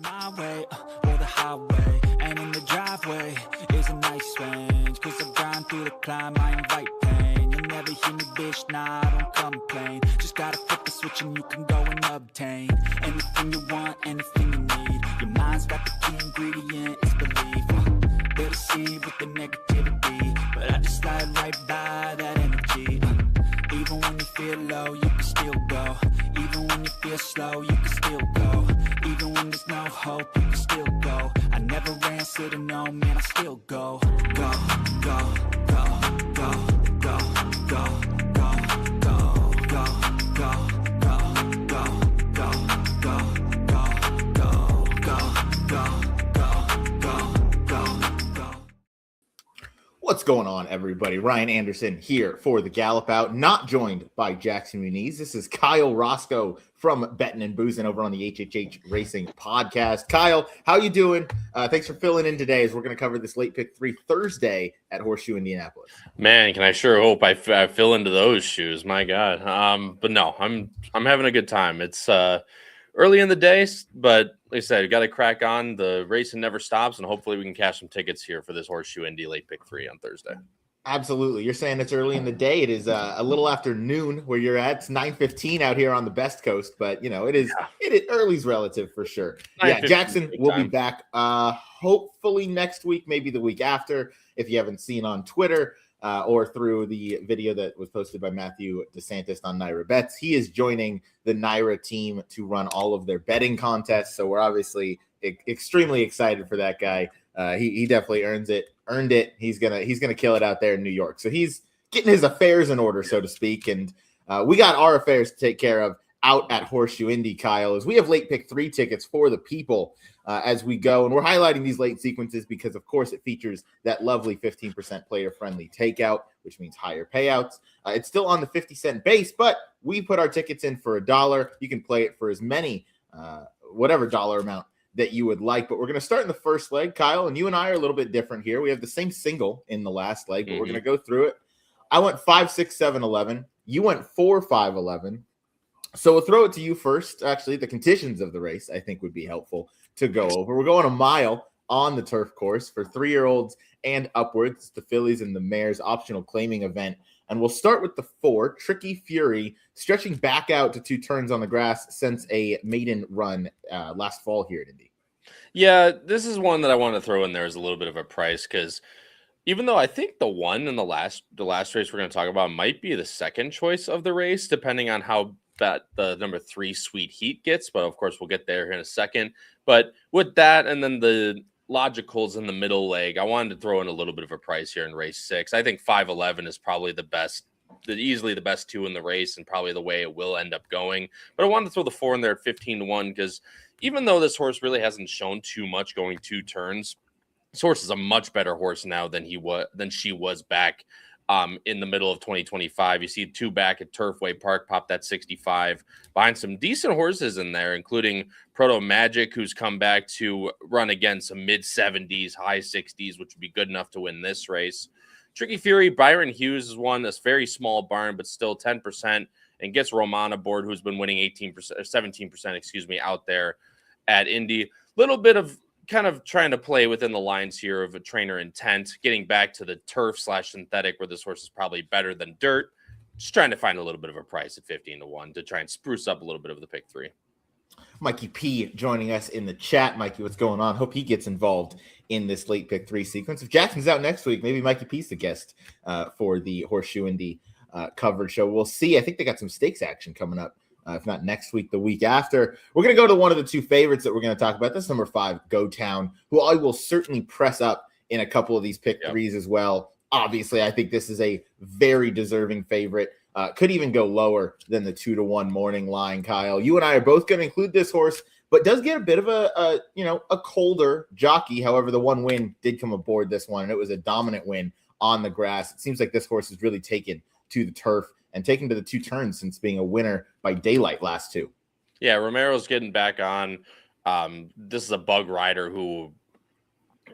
My way, or the highway, and in the driveway is a nice range. Cause I grind through the climb, I invite pain. You'll never hear me, bitch, nah, I don't complain. Just gotta flip the switch and you can go and obtain anything you want, anything you need. Your mind's got the key ingredient, it's belief. They deceive with the negativity, but I just slide right by that energy. Even when you feel low, you can still go. Even when you feel slow, you can still go. Even when there's no hope, you can still go. I never answer to no, man, I still go. Go, go, go, go, go, go, go, go, go, go, go, go, go, go, go. What's going on, everybody? Ryan Anderson here for the Gallop Out, not joined by Jackson Muniz. This is Kyle Roscoe from Bettin' and Boozin' over on the HHH Racing Podcast. Kyle, how you doing? Thanks for filling in today as we're going to cover this late pick 3 Thursday at Horseshoe Indianapolis. Man, can I sure hope I fill into those shoes. My God. But no, I'm having a good time. It's early in the day, but like I said, you got to crack on. The racing never stops, and hopefully we can cash some tickets here for this Horseshoe Indy late pick 3 on Thursday. Absolutely. You're saying it's early in the day. It is a little after noon where you're at. It's 9:15 out here on the Best Coast, but it is early's relative for sure. Yeah, Jackson will be back hopefully next week, maybe the week after, if you haven't seen on Twitter or through the video that was posted by Matthew DeSantis on Naira Bets. He is joining the Naira team to run all of their betting contests, so we're obviously extremely excited for that guy. He definitely earned it. He's gonna kill it out there in New York. So he's getting his affairs in order, so to speak. And we got our affairs to take care of out at Horseshoe Indy, Kyle, as we have late pick 3 tickets for the people as we go. And we're highlighting these late sequences because, of course, it features that lovely 15% player-friendly takeout, which means higher payouts. It's still on the 50-cent base, but we put our tickets in for $1. You can play it for as many, whatever dollar amount that you would like. But we're going to start in the first leg, Kyle, and you and I are a little bit different here. We have the same single in the last leg, but we're going to go through it. I went 5, 6, 7, 11. You went 4, 5, 11. So we'll throw it to you first. Actually, the conditions of the race, I think, would be helpful to go over. We're going a mile on the turf course for 3-year-olds and upwards. The fillies and the mares optional claiming event. And we'll start with the 4, Tricky Fury, stretching back out to 2 turns on the grass since a maiden run last fall here at Indy. Yeah, this is one that I want to throw in there as a little bit of a price because even though I think the one in the last race we're going to talk about might be the second choice of the race, depending on how that the number 3 Sweet Heat gets, but of course we'll get there in a second. But with that and then the logicals in the middle leg, I wanted to throw in a little bit of a price here in race 6. I think 5-11 is probably easily the best 2 in the race and probably the way it will end up going. But I wanted to throw the 4 in there at 15-1 because even though this horse really hasn't shown too much going 2 turns, this horse is a much better horse now than she was back in the middle of 2025. You see 2 back at Turfway Park, pop that 65 behind some decent horses in there, including Proto Magic, who's come back to run again some mid-70s, high 60s, which would be good enough to win this race. Tricky Fury, Byron Hughes is one that's very small barn, but still 10%, and gets Roman aboard, who's been winning 17%, out there at Indy. Little bit of kind of trying to play within the lines here of a trainer intent, getting back to the turf/synthetic where this horse is probably better than dirt. Just trying to find a little bit of a price at 15-1 to try and spruce up a little bit of the pick 3. Mikey P joining us in the chat. Mikey, what's going on? Hope he gets involved in this late pick 3 sequence. If Jackson's out next week, maybe Mikey P's the guest for the Horseshoe Indy coverage show. We'll see. I think they got some stakes action coming up. If not next week, the week after. We're going to go to one of the 2 favorites that we're going to talk about. This is number 5, Go Town, who I will certainly press up in a couple of these pick 3s as well. Obviously, I think this is a very deserving favorite. Could even go lower than the 2-1 morning line, Kyle. You and I are both going to include this horse, but does get a bit of a colder jockey. However, the 1 win did come aboard this one, and it was a dominant win on the grass. It seems like this horse is really taken to the turf and taken to the 2 turns since being a winner by daylight last 2. Yeah, Romero's getting back on. This is a bug rider who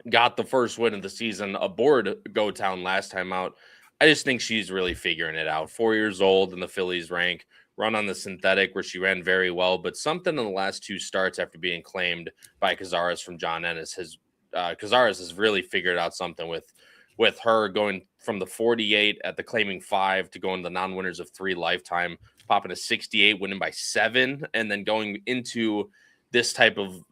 got the first win of the season aboard Go Town last time out. I just think she's really figuring it out. 4 years old in the fillies rank, run on the synthetic where she ran very well, but something in the last 2 starts after being claimed by Cazares from John Ennis has Cazares has really figured out something with her going from the 48 at the claiming 5 to going to the non-winners of 3 lifetime, popping a 68, winning by 7, and then going into this type of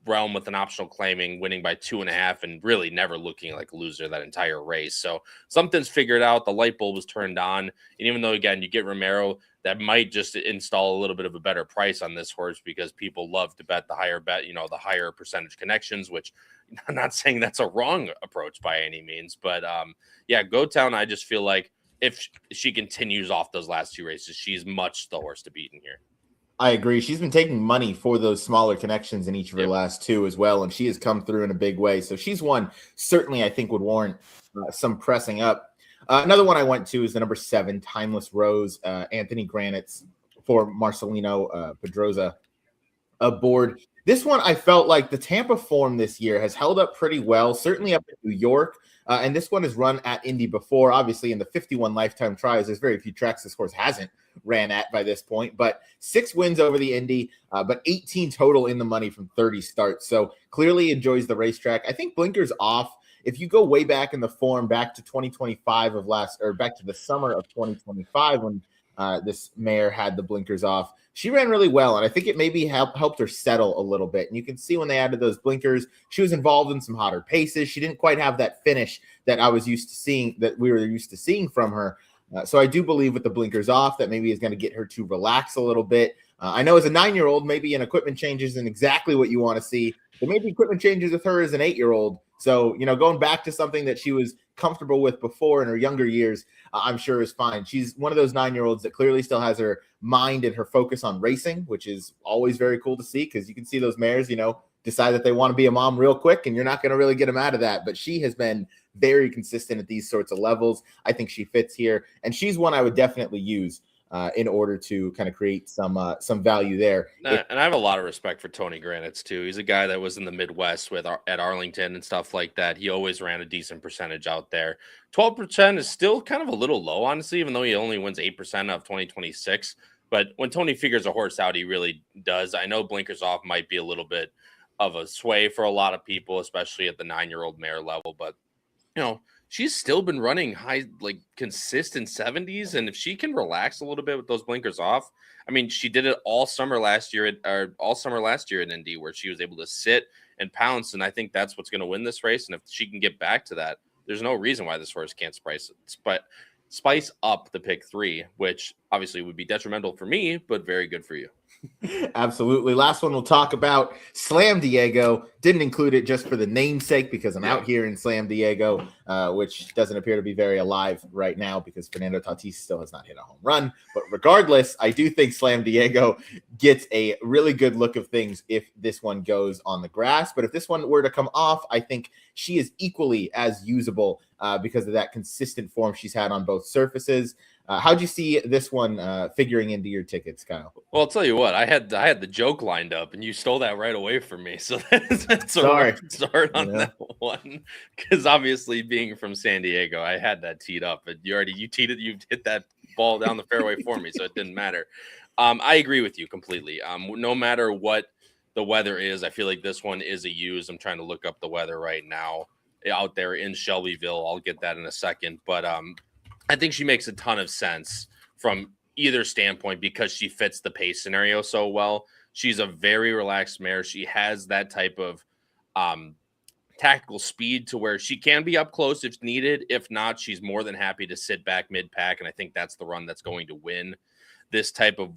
realm with an optional claiming, winning by 2.5, and really never looking like a loser that entire race. So something's figured out. The light bulb was turned on. And even though, again, you get Romero, that might just install a little bit of a better price on this horse because people love to bet the higher the higher percentage connections, which I'm not saying that's a wrong approach by any means. But yeah, Go Town, I just feel like if she continues off those last 2 races, she's much the horse to beat in here. I agree. She's been taking money for those smaller connections in each of her last 2 as well, and she has come through in a big way. So she's one certainly I think would warrant some pressing up. Another one I went to is the number 7, Timeless Rose, Anthony Granite's for Marcelino Pedroza aboard. This one, I felt like the Tampa form this year has held up pretty well, certainly up in New York. And this one has run at Indy before. Obviously, in the 51 lifetime tries, there's very few tracks this horse hasn't ran at by this point. But 6 wins over the Indy, but 18 total in the money from 30 starts. So clearly enjoys the racetrack. I think blinkers off. If you go way back in the form, back to 2025 back to the summer of 2025 when this mare had the blinkers off, she ran really well, and I think it maybe helped her settle a little bit. And you can see when they added those blinkers, she was involved in some hotter paces. She didn't quite have that finish that we were used to seeing from her. So I do believe with the blinkers off, that maybe is going to get her to relax a little bit. I know as a 9-year-old, maybe an equipment change isn't exactly what you want to see, but maybe equipment changes with her as an 8-year-old. So, going back to something that she was comfortable with before in her younger years, I'm sure is fine. She's one of those 9-year-olds that clearly still has her mind and her focus on racing, which is always very cool to see because you can see those mares, decide that they want to be a mom real quick, and you're not going to really get them out of that. But she has been very consistent at these sorts of levels. I think she fits here, and she's one I would definitely use in order to kind of create some value there. And I have a lot of respect for Tony Granites too. He's a guy that was in the Midwest at Arlington and stuff like that. He always ran a decent percentage out there. 12% is still kind of a little low, honestly, even though he only wins 8% of 2026. But when Tony figures a horse out, he really does. I know blinkers off might be a little bit of a sway for a lot of people, especially at the 9-year-old mare level. But, she's still been running high, like consistent 70s. And if she can relax a little bit with those blinkers off, I mean, she did it all summer last year at Indy, where she was able to sit and pounce. And I think that's what's going to win this race. And if she can get back to that, there's no reason why this horse can't spice up the pick 3, which obviously would be detrimental for me, but very good for you. Absolutely. Last one we'll talk about, Slam Diego. Didn't include it just for the namesake because I'm out here in Slam Diego, which doesn't appear to be very alive right now because Fernando Tatis still has not hit a home run. But regardless, I do think Slam Diego gets a really good look of things if this one goes on the grass. But if this one were to come off, I think she is equally as usable because of that consistent form she's had on both surfaces. How'd you see this one figuring into your tickets, Kyle? Well, I'll tell you what, I had the joke lined up, and you stole that right away from me. So that's a rough start on that one, because obviously being from San Diego, I had that teed up. But you hit that ball down the fairway for me, so it didn't matter. I agree with you completely. No matter what the weather is, I feel like this one is a use. I'm trying to look up the weather right now out there in Shelbyville. I'll get that in a second, but I think she makes a ton of sense from either standpoint because she fits the pace scenario so well. She's a very relaxed mare. She has that type of tactical speed to where she can be up close if needed. If not, she's more than happy to sit back mid-pack, and I think that's the run that's going to win this type of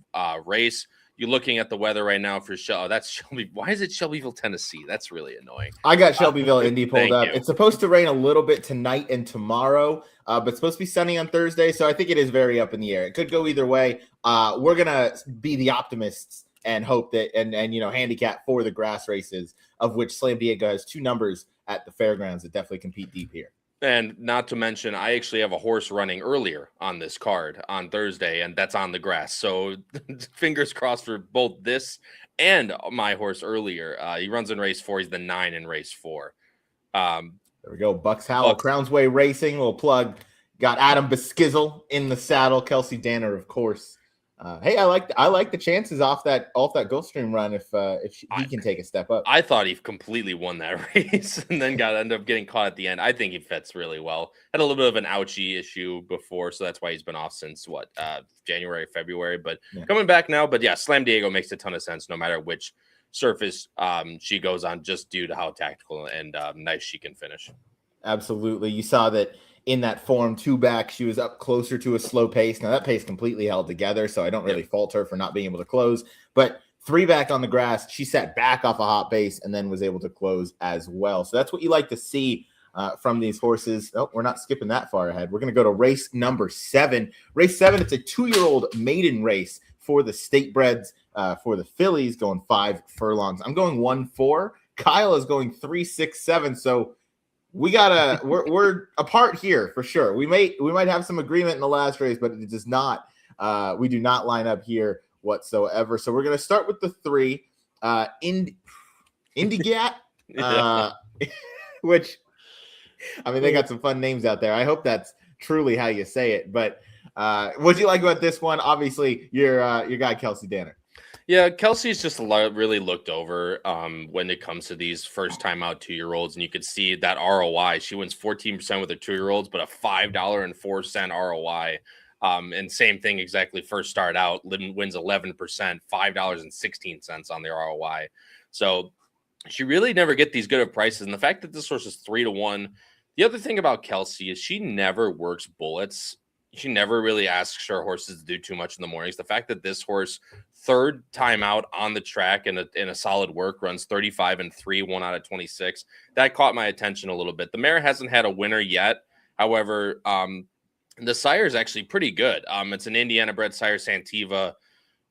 race. You're looking at the weather right now for that's Shelby. Why is it Shelbyville, Tennessee? That's really annoying. I got Shelbyville Indy pulled up. It's supposed to rain a little bit tonight and tomorrow, but it's supposed to be sunny on Thursday. So I think it is very up in the air. It could go either way. We're gonna be the optimists and hope that and handicap for the grass races, of which Slam Diego has 2 numbers at the fairgrounds that definitely compete deep here. And not to mention, I actually have a horse running earlier on this card on Thursday, and that's on the grass. So fingers crossed for both this and my horse earlier. He runs in race 4. He's the 9 in race 4. There we go. Bucks Howell, Crowns Way Racing. We'll plug. Got Adam Beskizzle in the saddle. Kelsey Danner, of course, Hey, I like the chances off that Gulfstream run if he can take a step up. I thought he completely won that race and then ended up getting caught at the end. I think he fits really well. Had a little bit of an ouchie issue before, so that's why he's been off since January, February. But coming back now. But yeah, Slam Diego makes a ton of sense no matter which surface she goes on, just due to how tactical and nice she can finish. Absolutely, you saw that. In that form, 2 back, she was up closer to a slow pace. Now that pace completely held together, so I don't really fault her for not being able to close. But 3 back on the grass, she sat back off a hot pace and then was able to close as well. So that's what you like to see from these horses. Oh, we're not skipping that far ahead. We're going to go to race number 7. Race 7, it's a 2-year-old maiden race for the state breds, for the fillies, going 5 furlongs. I'm going 1-4. Kyle is going 3-6-7. So we're apart here for sure. We might have some agreement in the last race, but it does not. We do not line up here whatsoever. So we're gonna start with the 3, Indigat, which I mean they got some fun names out there. I hope that's truly how you say it. But what do you like about this one? Obviously, your guy Kelsey Danner. Yeah, Kelsey's just really looked over when it comes to these first time out 2-year-olds. And you could see that ROI. She wins 14% with her 2-year-olds, but a $5.04 ROI. And same thing exactly. First start out, wins 11%, $5.16 on the ROI. So she really never get these good of prices. And the fact that this horse is 3-1. The other thing about Kelsey is she never works bullets. She never really asks her horses to do too much in the mornings. The fact that this horse, 3rd time out on the track in a solid work, runs 35-3, 1 out of 26, that caught my attention a little bit. The mare hasn't had a winner yet. However, the sire is actually pretty good. It's an Indiana bred sire, Santiva,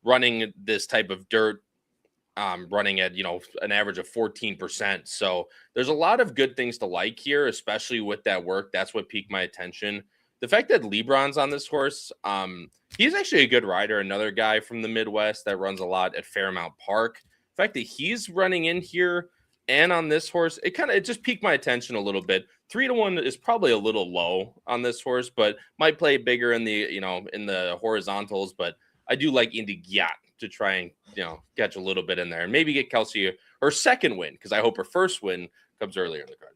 running this type of dirt, running at, an average of 14%. So there's a lot of good things to like here, especially with that work. That's what piqued my attention. The fact that Lebron's on this horse, he's actually a good rider. Another guy from the Midwest that runs a lot at Fairmount Park. The fact that he's running in here and on this horse, it just piqued my attention a little bit. 3-1 is probably a little low on this horse, but might play bigger in the, in the horizontals. But I do like Indigat to try and, catch a little bit in there and maybe get Kelsey her second win, because I hope her first win comes earlier in the card.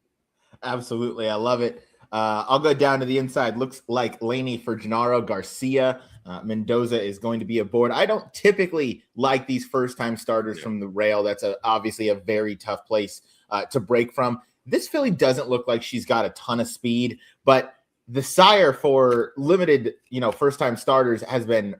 Absolutely. I love it. I'll go down to the inside. Looks like Laney for Gennaro Garcia. Mendoza is going to be aboard. I don't typically like these first-time starters from the rail. That's obviously a very tough place to break from. This filly doesn't look like she's got a ton of speed, but the sire for limited, first-time starters has been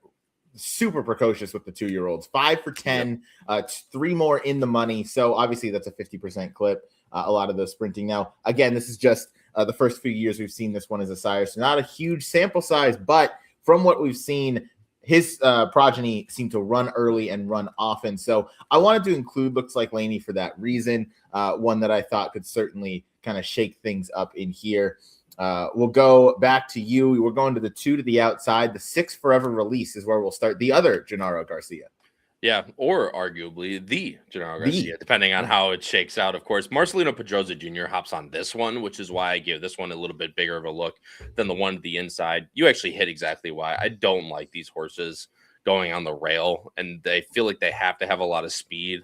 super precocious with the 2-year-olds. 5 for 10, 3 more in the money. So obviously that's a 50% clip. A lot of those sprinting. Now, again, this is just the first few years we've seen this one as a sire, so not a huge sample size, but from what we've seen, his progeny seem to run early and run often. So I wanted to include Looks Like Laney for that reason, one that I thought could certainly kind of shake things up in here. We'll go back to you. We're going to the 2 to the outside. The 6 Forever Release is where we'll start. The other Gennaro Garcia. Yeah, or arguably the Gennaro Garcia, depending on how it shakes out, of course. Marcelino Pedroza Jr. hops on this one, which is why I give this one a little bit bigger of a look than the one to the inside. You actually hit exactly why. I don't like these horses going on the rail, and they feel like they have to have a lot of speed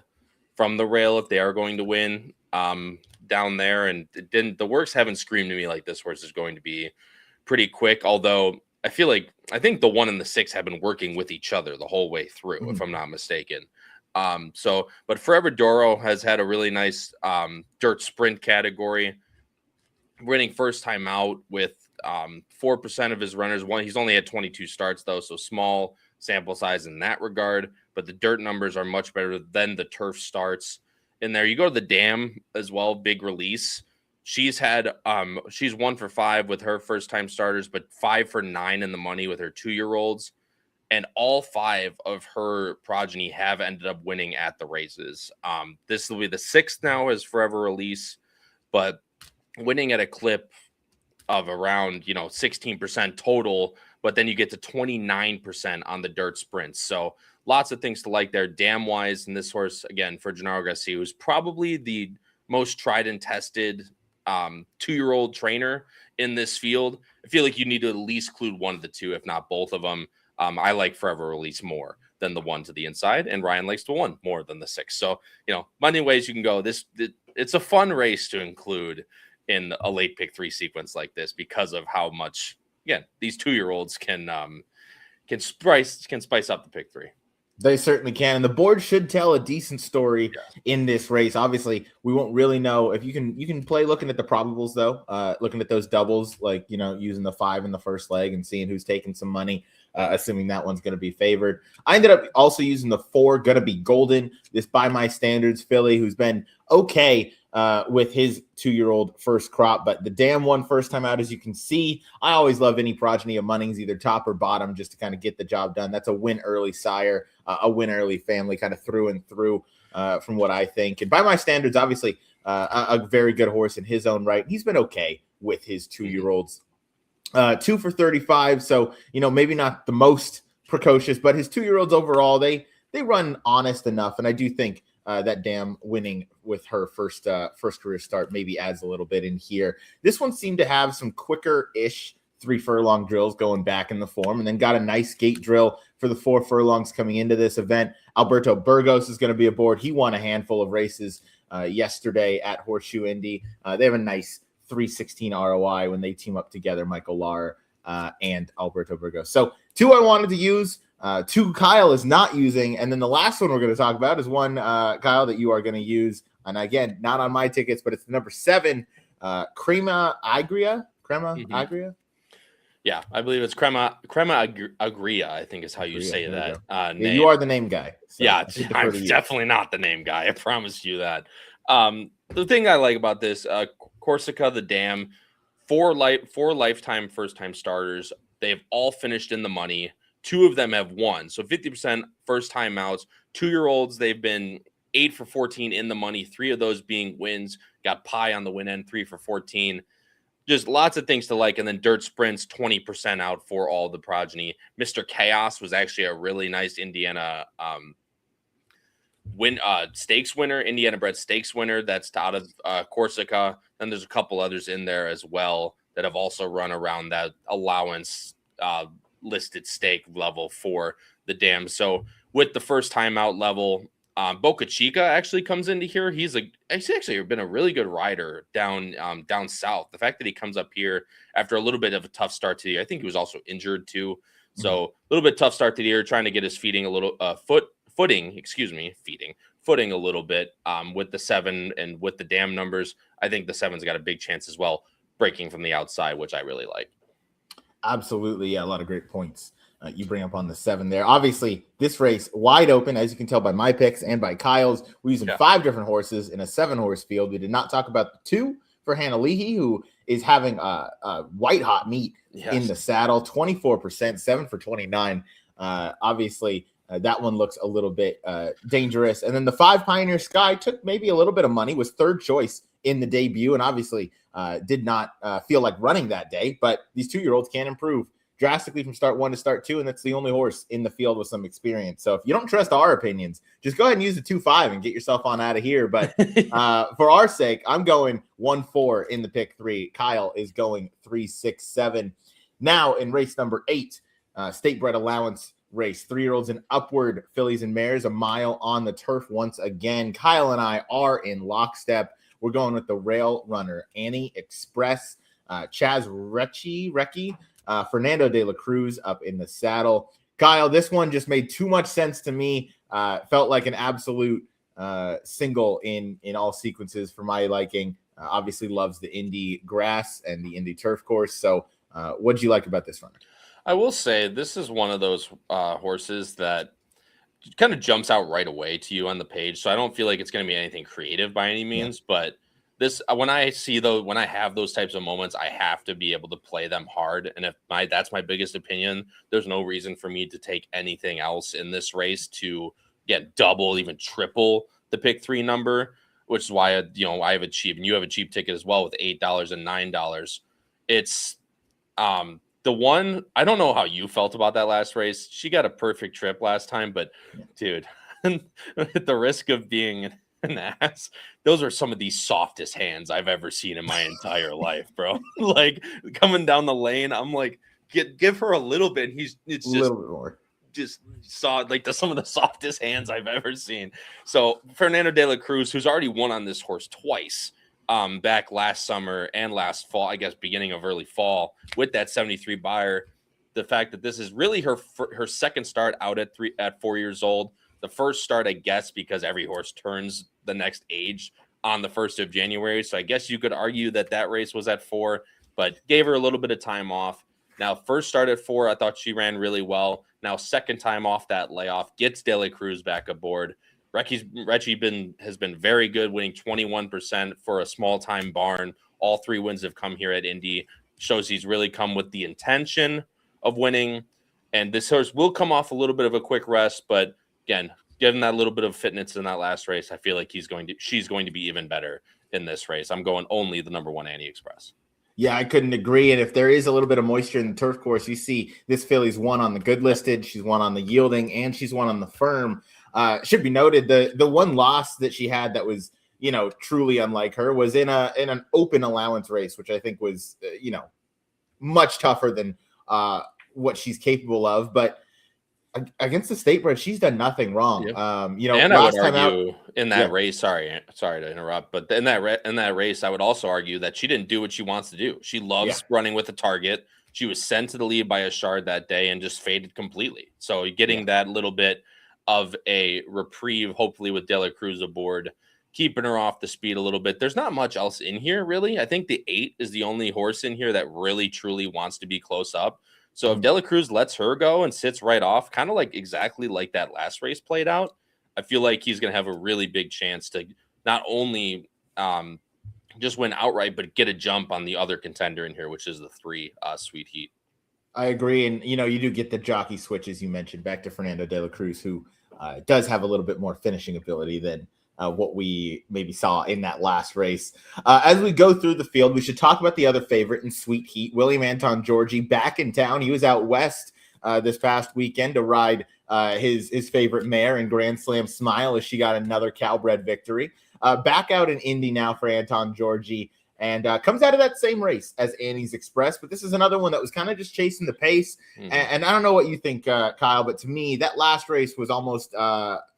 from the rail if they are going to win down there. And the works haven't screamed to me like this horse is going to be pretty quick, although I think the 1 and the 6 have been working with each other the whole way through, if I'm not mistaken. But Forever Doro has had a really nice dirt sprint category, winning first time out with 4% of his runners. He's only had 22 starts though, so small sample size in that regard. But the dirt numbers are much better than the turf starts in there. You go to the Dam as well, big release. She's 1 for 5 with her first time starters, but 5 for 9 in the money with her 2-year-olds. And all 5 of her progeny have ended up winning at the races. This will be the 6th now as Forever Release, but winning at a clip of around, 16% total, but then you get to 29% on the dirt sprints. So lots of things to like there. Dam wise, and this horse, again, for Gennaro Garcia, who's probably the most tried and tested 2-year-old trainer in this field. I feel like you need to at least include one of the 2, if not both of them. I like Forever Release more than the 1 to the inside, and Ryan likes the 1 more than the 6. So, many ways you can go. It's a fun race to include in a late pick 3 sequence like this because of how much, again, these 2-year-olds can spice up the pick 3. They certainly can. And the board should tell a decent story in this race. Obviously, we won't really know if you can play looking at the probables, though, looking at those doubles, like, using the 5 in the first leg and seeing who's taking some money, assuming that one's going to be favored. I ended up also using the 4, going to be golden, this by my standards filly who's been okay with his 2-year-old first crop, but the damn one first time out, as you can see. I always love any progeny of Munnings, either top or bottom, just to kind of get the job done. That's a win early sire, a win early family, kind of through and through, from what I think. And by my standards, obviously, a very good horse in his own right. He's been okay with his 2-year-olds. 2 for 35, so maybe not the most precocious, but his 2-year-olds overall, they run honest enough, and I do think that Dam winning with her first career start maybe adds a little bit in here. This one seemed to have some quicker-ish 3 furlong drills going back in the form, and then got a nice gate drill for the 4 furlongs coming into this event. Alberto Burgos is going to be aboard. He won a handful of races yesterday at Horseshoe Indy. They have a nice 316 ROI when they team up together, Michael Lar and Alberto Burgos. So 2 I wanted to use. 2 Kyle is not using, and then the last one we're going to talk about is one, Kyle, that you are going to use, and again, not on my tickets, but it's the number 7, Crema Agria. Yeah, I believe it's Crema Agria, I think is how you say that. Yeah, you are the name guy. So yeah, I'm definitely not the name guy. I promise you that. The thing I like about this, Corsica, the Dam, 4 lifetime first-time starters. They've all finished in the money. 2 of them have won. So 50% first-time outs. 2-year-olds, they've been 8 for 14 in the money. 3 of those being wins. Got pie on the win end, 3 for 14. Just lots of things to like. And then Dirt Sprints, 20% out for all the progeny. Mr. Chaos was actually a really nice Indiana stakes winner, Indiana bred stakes winner. That's out of Corsica. And there's a couple others in there as well that have also run around that allowance listed stake level for the Dam. So with the first time out level, Boca Chica actually comes into here. He's actually been a really good rider down south. The fact that he comes up here after a little bit of a tough start to the year, I think he was also injured too. So a little bit tough start to the year, trying to get his footing a little footing a little bit with the 7 and with the Dam numbers. I think the 7's got a big chance as well, breaking from the outside, which I really like. Absolutely. Yeah, a lot of great points you bring up on the 7 there. Obviously, this race wide open, as you can tell by my picks and by Kyle's. We're using 5 different horses in a 7-horse field. We did not talk about the 2 for Hannah Leahy, who is having a white hot meet in the saddle, 24%, 7 for 29. Obviously, that one looks a little bit dangerous. And then the 5 Pioneer Sky took maybe a little bit of money, was 3rd choice in the debut, and obviously did not feel like running that day. But these 2-year-olds can improve drastically from start 1 to start 2, and that's the only horse in the field with some experience. So if you don't trust our opinions, just go ahead and use the 2-5 and get yourself on out of here. But for our sake, I'm going 1-4 in the pick 3. Kyle is going 3-6-7. Now in race number 8, state bred allowance race, 3-year-olds and upward, fillies and mares, a mile on the turf once again. Kyle and I are in lockstep. We're going with the rail runner, Annie Express, Chaz Recchi, Fernando de la Cruz up in the saddle. Kyle, this one just made too much sense to me. Felt like an absolute single in all sequences for my liking. Obviously loves the Indy grass and the Indy turf course. So what did you like about this runner? I will say this is one of those horses that kind of jumps out right away to you on the page. So I don't feel like it's going to be anything creative by any means, but this, when I have those types of moments, I have to be able to play them hard. And if that's my biggest opinion, there's no reason for me to take anything else in this race to get double, even triple the pick 3 number, which is why, I have a cheap, and you have a cheap ticket as well with $8 and $9. It's, the one, I don't know how you felt about that last race. She got a perfect trip last time, but dude, at the risk of being an ass, those are some of the softest hands I've ever seen in my entire life, bro. Like coming down the lane, I'm like, give her a little bit. It's just a little bit more. Just saw like some of the softest hands I've ever seen. So Fernando de la Cruz, who's already won on this horse twice, back last summer and last fall, I guess beginning of early fall, with that 73 buyer. The fact that this is really her second start out at 4 years old. The first start, I guess, because every horse turns the next age on the 1st of January. So I guess you could argue that race was at 4, but gave her a little bit of time off. Now, first start at 4, I thought she ran really well. Now, second time off that layoff, gets De La Cruz back aboard. Recchi has been very good, winning 21% for a small-time barn. All 3 wins have come here at Indy. Shows he's really come with the intention of winning. And this horse will come off a little bit of a quick rest, but again, given that little bit of fitness in that last race, I feel like she's going to be even better in this race. I'm going only the number 1 Annie Express. Yeah, I couldn't agree. And if there is a little bit of moisture in the turf course, you see this filly's won on the good listed, she's won on the yielding, and she's won on the firm. Should be noted, the one loss that she had that was, truly unlike her was in an open allowance race, which I think was, much tougher than what she's capable of. But against the state bred, she's done nothing wrong. Yep. And last time out in that race, sorry to interrupt, but in that race, I would also argue that she didn't do what she wants to do. She loves running with a target. She was sent to the lead by a shard that day and just faded completely. So getting that little bit of a reprieve, hopefully with De La Cruz aboard, keeping her off the speed a little bit. There's not much else in here, really. I think the 8 is the only horse in here that really, truly wants to be close up. So if De La Cruz lets her go and sits right off, kind of like exactly like that last race played out, I feel like he's going to have a really big chance to not only just win outright, but get a jump on the other contender in here, which is the 3 Sweet Heat. I agree. And, you do get the jockey switch, as you mentioned, back to Fernando de la Cruz, who does have a little bit more finishing ability than what we maybe saw in that last race. As we go through the field, we should talk about the other favorite in Sweet Heat, William Anton Georgie, back in town. He was out west this past weekend to ride his favorite mare in Grand Slam Smile as she got another Calbred victory. Back out in Indy now for Anton Georgie, and comes out of that same race as Annie's Express. But this is another one that was kind of just chasing the pace. Mm-hmm. And I don't know what you think, Kyle, but to me, that last race was almost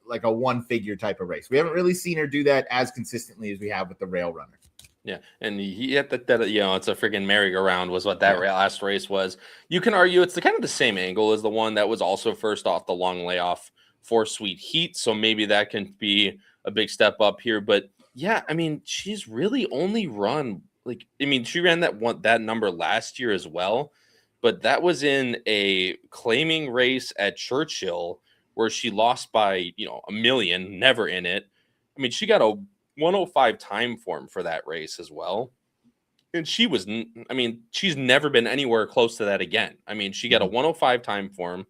like a one-figure type of race. We haven't really seen her do that as consistently as we have with the Rail Runner. Yeah, and he had that it's a friggin' merry-go-round was what that last race was. You can argue it's kind of the same angle as the one that was also first off the long layoff for Sweet Heat, so maybe that can be a big step up here. But yeah, I mean, she's really only run she ran that number last year as well, but that was in a claiming race at Churchill where she lost by, a million, never in it. I mean, she got a 105 time form for that race as well. And she's never been anywhere close to that again. I mean, she got a 105 time form.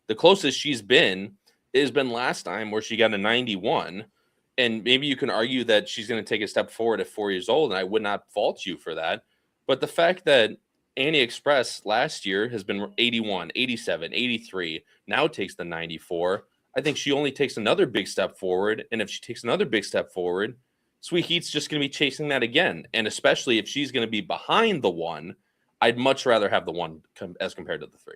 The closest she's been has been last time where she got a 91. And maybe you can argue that she's going to take a step forward at 4 years old, and I would not fault you for that. But the fact that Annie Express last year has been 81, 87, 83, now takes the 94. I think she only takes another big step forward. And if she takes another big step forward, Sweet Heat's just going to be chasing that again. And especially if she's going to be behind the 1, I'd much rather have the 1 as compared to the 3.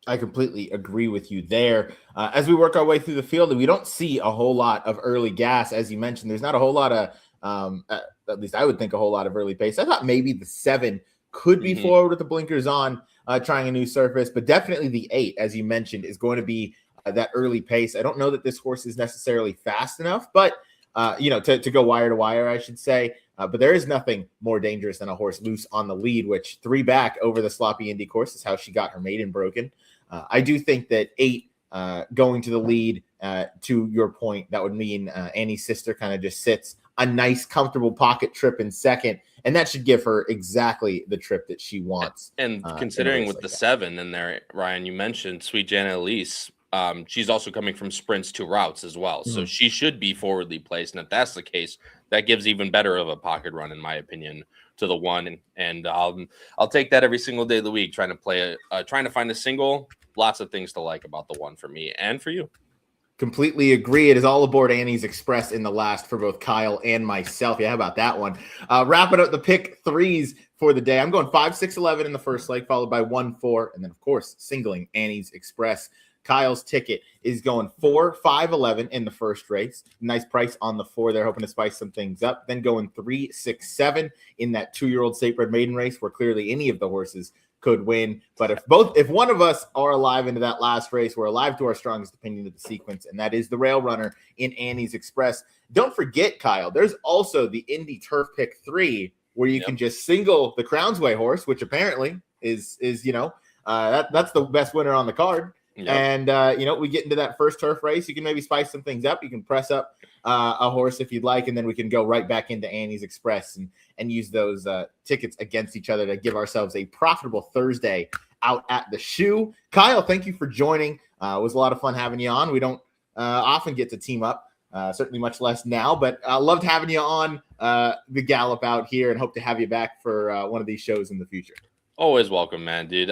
I completely agree with you there. As we work our way through the field, we don't see a whole lot of early gas. As you mentioned, there's not a whole lot of, at least I would think a whole lot of early pace. I thought maybe the 7 could be forward with the blinkers on, trying a new surface, but definitely the 8, as you mentioned, is going to be that early pace. I don't know that this horse is necessarily fast enough, but to go wire to wire, I should say. But there is nothing more dangerous than a horse loose on the lead, which 3 back over the sloppy Indy course is how she got her maiden broken. I do think that 8 going to the lead, to your point, that would mean Annie's sister kind of just sits a nice, comfortable pocket trip in second, and that should give her exactly the trip that she wants. And considering with the 7 in there, Ryan, you mentioned Sweet Jana Elise. She's also coming from sprints to routes as well. So she should be forwardly placed. And if that's the case, that gives even better of a pocket run, in my opinion, to the 1. And I'll take that every single day of the week, trying to find a single. Lots of things to like about the 1 for me and for you. Completely agree. It is all aboard Annie's Express in the last for both Kyle and myself. Yeah, how about that one? Wrapping up the pick 3s for the day. I'm going 5, 6, 11 in the first leg, followed by 1, 4, and then of course singling Annie's Express. Kyle's ticket is going 4, 5, 11 in the first race. Nice price on the 4. They're hoping to spice some things up. Then going 3, 6, 7 in that 2-year-old State Bred Maiden race, where clearly any of the horses could win. But if one of us are alive into that last race, we're alive to our strongest opinion of the sequence, and that is the Rail Runner in Annie's Express. Don't forget, Kyle, there's also the Indy Turf Pick 3, where you can just single the Crownsway horse, which apparently is that's the best winner on the card. Yep. And, we get into that first turf race. You can maybe spice some things up. You can press up a horse if you'd like, and then we can go right back into Annie's Express and use those tickets against each other to give ourselves a profitable Thursday out at the shoe. Kyle, thank you for joining. It was a lot of fun having you on. We don't often get to team up, certainly much less now, but I loved having you on the Gallop Out here and hope to have you back for one of these shows in the future. Always welcome, man, dude.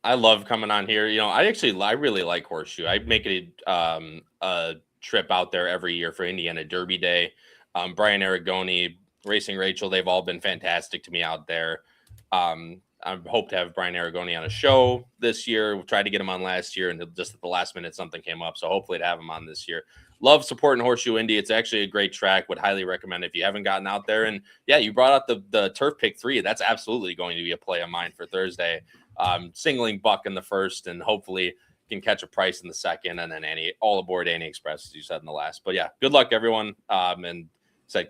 I love coming on here. I really like Horseshoe. I make a trip out there every year for Indiana Derby Day. Brian Aragoni, Racing Rachel, they've all been fantastic to me out there. I hope to have Brian Aragoni on a show this year. We tried to get him on last year, and just at the last minute something came up. So hopefully to have him on this year. Love supporting Horseshoe Indy. It's actually a great track. Would highly recommend if you haven't gotten out there. And yeah, you brought out the Turf Pick 3. That's absolutely going to be a play of mine for Thursday. Singling Buck in the first, and hopefully can catch a price in the second, and then all aboard Annie Express, as you said in the last. But yeah, good luck, everyone. And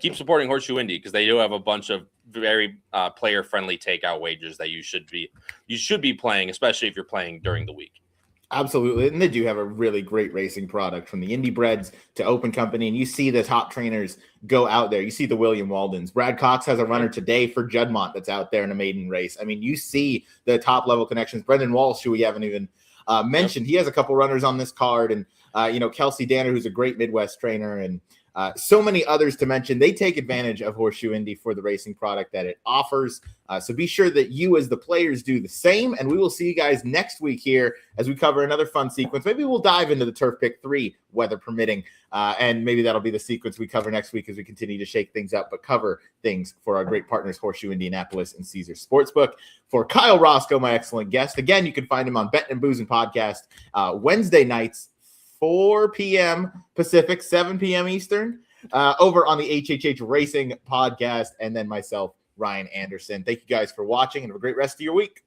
keep supporting Horseshoe Indy, because they do have a bunch of very player-friendly takeout wagers that you should be playing, especially if you're playing during the week. Absolutely. And they do have a really great racing product, from the Indy Breds to Open Company. And you see the top trainers go out there. You see the William Waldens. Brad Cox has a runner today for Juddmonte that's out there in a maiden race. I mean, you see the top level connections. Brendan Walsh, who we haven't even mentioned, he has a couple runners on this card. And, Kelsey Danner, who's a great Midwest trainer, and so many others to mention. They take advantage of Horseshoe Indy for the racing product that it offers. So be sure that you, as the players, do the same. And we will see you guys next week here as we cover another fun sequence. Maybe we'll dive into the Turf Pick 3, weather permitting. And maybe that'll be the sequence we cover next week as we continue to shake things up, but cover things for our great partners, Horseshoe Indianapolis and Caesar Sportsbook. For Kyle Roscoe, my excellent guest. Again, you can find him on Bettin' and Boozin' Podcast Wednesday nights, 4 p.m. Pacific, 7 p.m. Eastern, over on the HHH Racing Podcast, and then myself, Ryan Anderson. Thank you guys for watching, and have a great rest of your week.